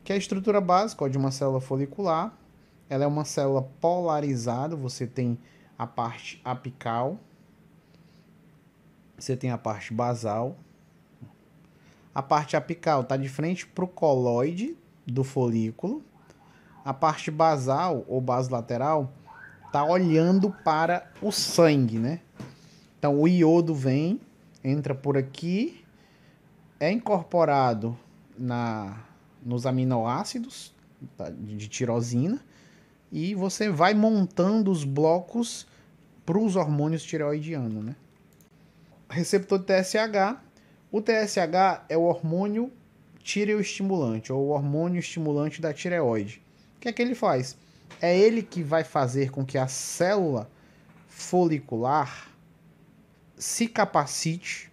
que é a estrutura básica de uma célula folicular. Ela é uma célula polarizada, você tem a parte apical, você tem a parte basal. A parte apical está de frente para o coloide do folículo. A parte basal ou basolateral está olhando para o sangue, né? Então o iodo vem, entra por aqui, é incorporado nos aminoácidos de tirosina e você vai montando os blocos para os hormônios tireoidianos, né? Receptor de TSH. O TSH é o hormônio tireoestimulante, ou o hormônio estimulante da tireoide. O que é que ele faz? É ele que vai fazer com que a célula folicular se capacite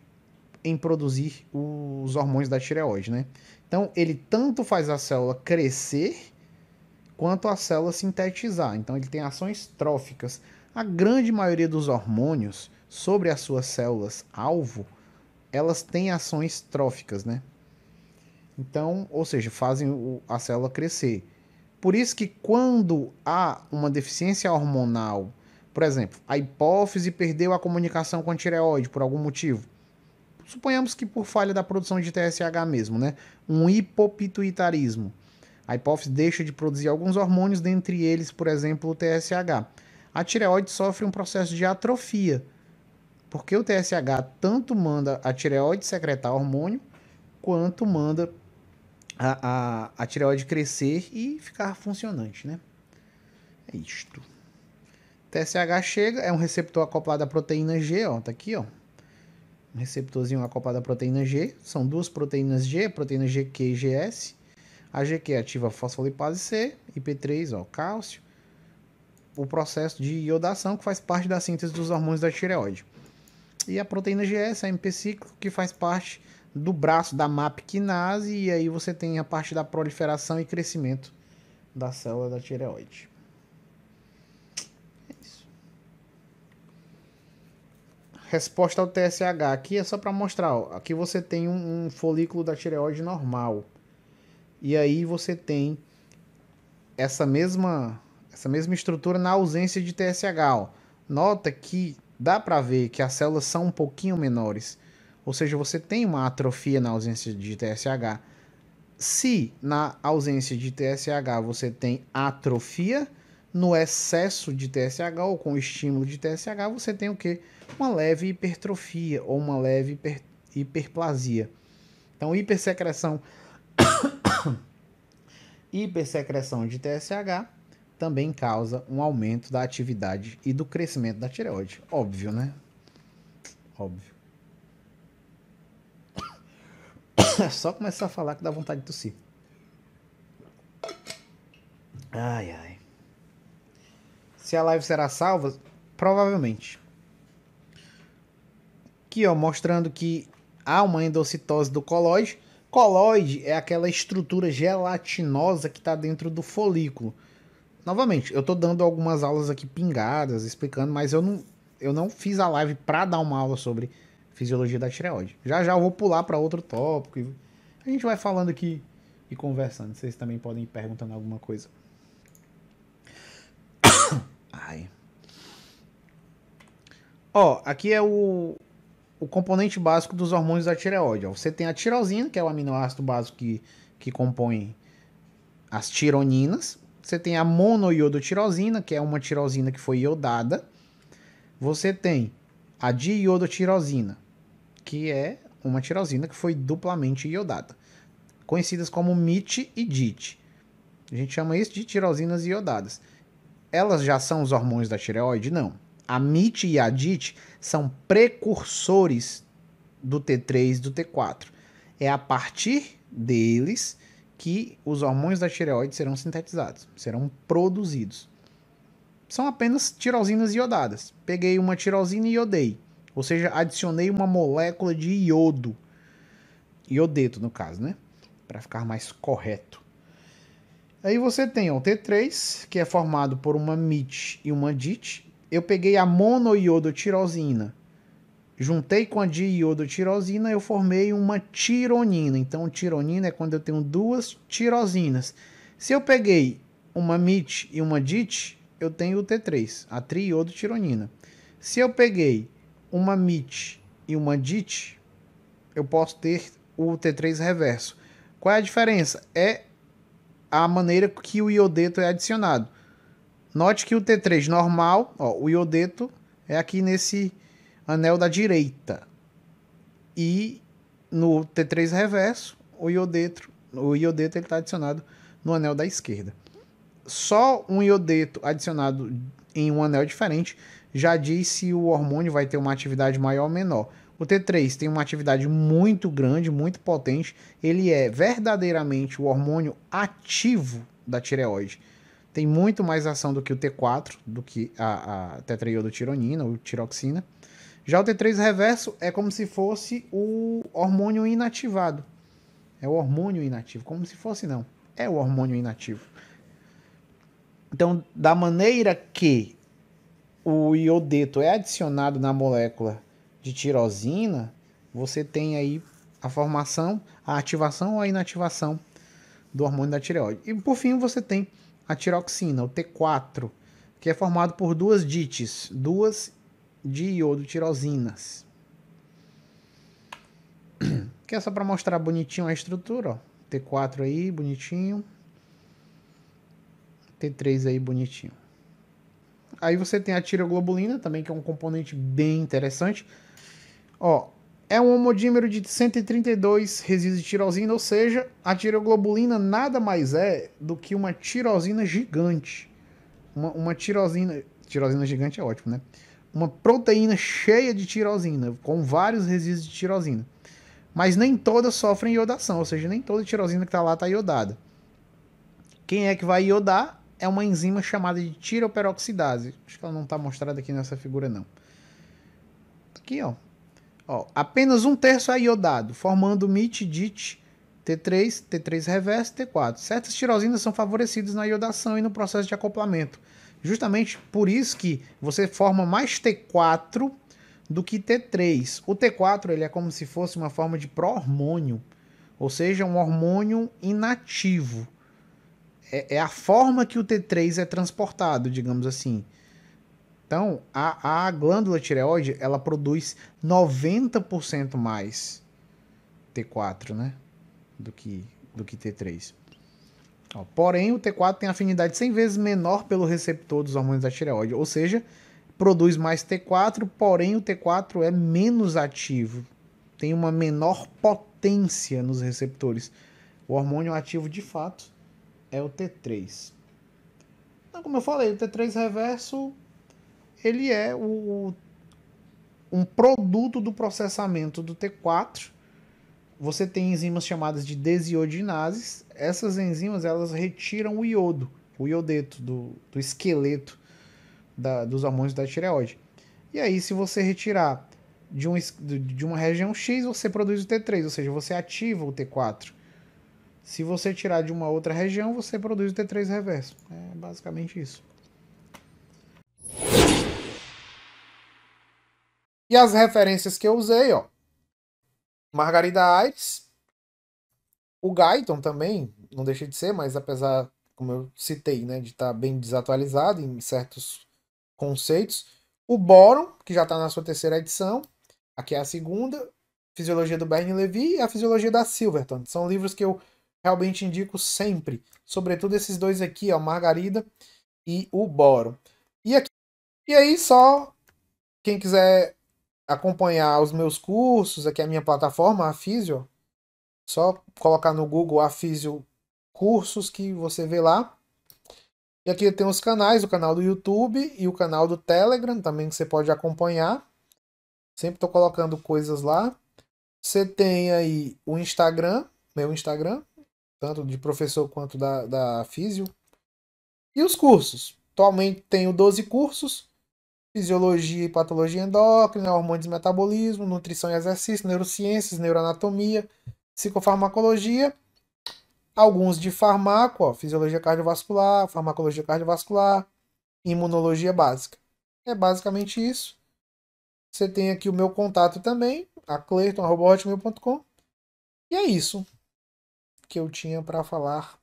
em produzir os hormônios da tireoide, né? Então, ele tanto faz a célula crescer quanto a célula sintetizar. Então, ele tem ações tróficas. A grande maioria dos hormônios sobre as suas células alvo, elas têm ações tróficas, né? Então, ou seja, fazem a célula crescer. Por isso que quando há uma deficiência hormonal, por exemplo, a hipófise perdeu a comunicação com a tireoide por algum motivo, suponhamos que por falha da produção de TSH mesmo, né? Um hipopituitarismo. A hipófise deixa de produzir alguns hormônios, dentre eles, por exemplo, o TSH. A tireoide sofre um processo de atrofia, porque o TSH tanto manda a tireoide secretar hormônio, quanto manda a tireoide crescer e ficar funcionante, né? É isto. TSH chega, é um receptor acoplado à proteína G, ó, tá aqui, ó. Um receptorzinho acoplado à proteína G. São duas proteínas G, a proteína GQ e GS. A GQ ativa a fosfolipase C, IP3, ó, cálcio. O processo de iodação que faz parte da síntese dos hormônios da tireoide. E a proteína GS, a MP cíclico, que faz parte do braço da MAP quinase, e aí você tem a parte da proliferação e crescimento da célula da tireoide. É isso. Resposta ao TSH aqui é só para mostrar, ó, aqui você tem um folículo da tireoide normal. E aí você tem essa mesma estrutura na ausência de TSH. Ó. Nota que dá para ver que as células são um pouquinho menores. Ou seja, você tem uma atrofia na ausência de TSH. Se na ausência de TSH você tem atrofia, no excesso de TSH ou com estímulo de TSH você tem o quê? Uma leve hipertrofia ou uma leve hiperplasia. Então, hipersecreção de TSH também causa um aumento da atividade e do crescimento da tireoide. Óbvio, né? Óbvio. É só começar a falar que dá vontade de tossir. Ai, ai. Se a live será salva? Provavelmente. Aqui, ó, mostrando que há uma endocitose do coloide. Coloide é aquela estrutura gelatinosa que está dentro do folículo. Novamente, eu estou dando algumas aulas aqui pingadas, explicando, mas eu não fiz a live para dar uma aula sobre fisiologia da tireoide. Já já eu vou pular para outro tópico. E a gente vai falando aqui e conversando. Vocês também podem ir perguntando alguma coisa. Ai. Ó, aqui é o componente básico dos hormônios da tireoide. Ó. Você tem a tirosina, que é o aminoácido básico que compõe as tironinas. Você tem a monoiodotirosina, que é uma tirosina que foi iodada. Você tem a diiodotirosina, que é uma tirosina que foi duplamente iodada, conhecidas como MIT e DIT. A gente chama isso de tirosinas iodadas. Elas já são os hormônios da tireoide? Não. A MIT e a DIT são precursores do T3 e do T4. É a partir deles que os hormônios da tireoide serão sintetizados, serão produzidos. São apenas tirosinas iodadas. Peguei uma tirosina e iodei. Ou seja, adicionei uma molécula de iodo. Iodeto, no caso, né? Para ficar mais correto. Aí você tem o T3, que é formado por uma MIT e uma DIT. Eu peguei a monoiodotirosina Juntei com a diiodotirosina, eu formei uma tironina. Então, tironina é quando eu tenho duas tirosinas. Se eu peguei uma MIT e uma DIT, eu tenho o T3, a triiodotironina. Se eu peguei uma MIT e uma DIT, eu posso ter o T3 reverso. Qual é a diferença? É a maneira que o iodeto é adicionado. Note que o T3 normal, ó, o iodeto é aqui nesse anel da direita. E no T3 reverso, o iodeto está adicionado no anel da esquerda. Só um iodeto adicionado em um anel diferente já diz se o hormônio vai ter uma atividade maior ou menor. O T3 tem uma atividade muito grande, muito potente. Ele é verdadeiramente o hormônio ativo da tireoide. Tem muito mais ação do que o T4, do que a tetraiodotironina ou tiroxina. Já o T3 reverso é como se fosse o hormônio inativado. É o hormônio inativo. Como se fosse, não. É o hormônio inativo. Então, da maneira que o iodeto é adicionado na molécula de tirosina, você tem aí a formação, a ativação ou a inativação do hormônio da tireoide. E por fim, você tem a tiroxina, o T4, que é formado por duas DITs, duas diiodotirosinas. Que é só para mostrar bonitinho a estrutura, ó. T4 aí, bonitinho. T3 aí, bonitinho. Aí você tem a tireoglobulina também, que é um componente bem interessante. Ó, é um homodímero de 132 resíduos de tirosina, ou seja, a tireoglobulina nada mais é do que uma tirosina gigante. Uma tirosina gigante é ótimo, né? Uma proteína cheia de tirosina, com vários resíduos de tirosina. Mas nem todas sofrem iodação, ou seja, nem toda tirosina que está lá está iodada. Quem é que vai iodar? É uma enzima chamada de tiroperoxidase. Acho que ela não está mostrada aqui nessa figura, não. Aqui, ó. Apenas um terço é iodado, formando MIT, DIT, T3, T3 reverso, T4. Certas tirosinas são favorecidas na iodação e no processo de acoplamento. Justamente por isso que você forma mais T4 do que T3. O T4 ele é como se fosse uma forma de pró-hormônio, ou seja, um hormônio inativo. É a forma que o T3 é transportado, digamos assim. Então, a glândula tireoide, ela produz 90% mais T4, né? Do que T3. Porém, o T4 tem afinidade 100 vezes menor pelo receptor dos hormônios da tireoide. Ou seja, produz mais T4, porém o T4 é menos ativo. Tem uma menor potência nos receptores. O hormônio ativo, de fato, é o T3. Então, como eu falei, o T3 reverso ele é um produto do processamento do T4. Você tem enzimas chamadas de desiodinases. Essas enzimas elas retiram o iodo, o iodeto do esqueleto dos hormônios da tireoide. E aí, se você retirar de uma região X, você produz o T3, ou seja, você ativa o T4. Se você tirar de uma outra região, você produz o T3 reverso. É basicamente isso. E as referências que eu usei, ó. Margarida Aires, o Guyton também, não deixa de ser, mas apesar, como eu citei, né, de estar bem desatualizado em certos conceitos. O Boron, que já está na sua terceira edição, aqui é a segunda, Fisiologia do Bernie Levy e a Fisiologia da Silverton. São livros que eu realmente indico sempre, sobretudo esses dois aqui, ó, Margarida e o Boron. E aí só quem quiser acompanhar os meus cursos, aqui é a minha plataforma, a Fisio, só colocar no Google a Fisio Cursos que você vê lá. E aqui tem os canais, o canal do YouTube e o canal do Telegram também que você pode acompanhar. Sempre estou colocando coisas lá. Você tem aí o Instagram, meu Instagram, tanto de professor quanto da Físio. E os cursos. Atualmente tenho 12 cursos. Fisiologia e patologia endócrina, hormônios e metabolismo, nutrição e exercício, neurociências, neuroanatomia, psicofarmacologia, alguns de farmaco, ó, fisiologia cardiovascular, farmacologia cardiovascular, imunologia básica. É basicamente isso. Você tem aqui o meu contato também, a cleiton@hotmail.com. E é isso que eu tinha para falar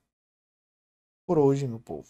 por hoje, meu povo.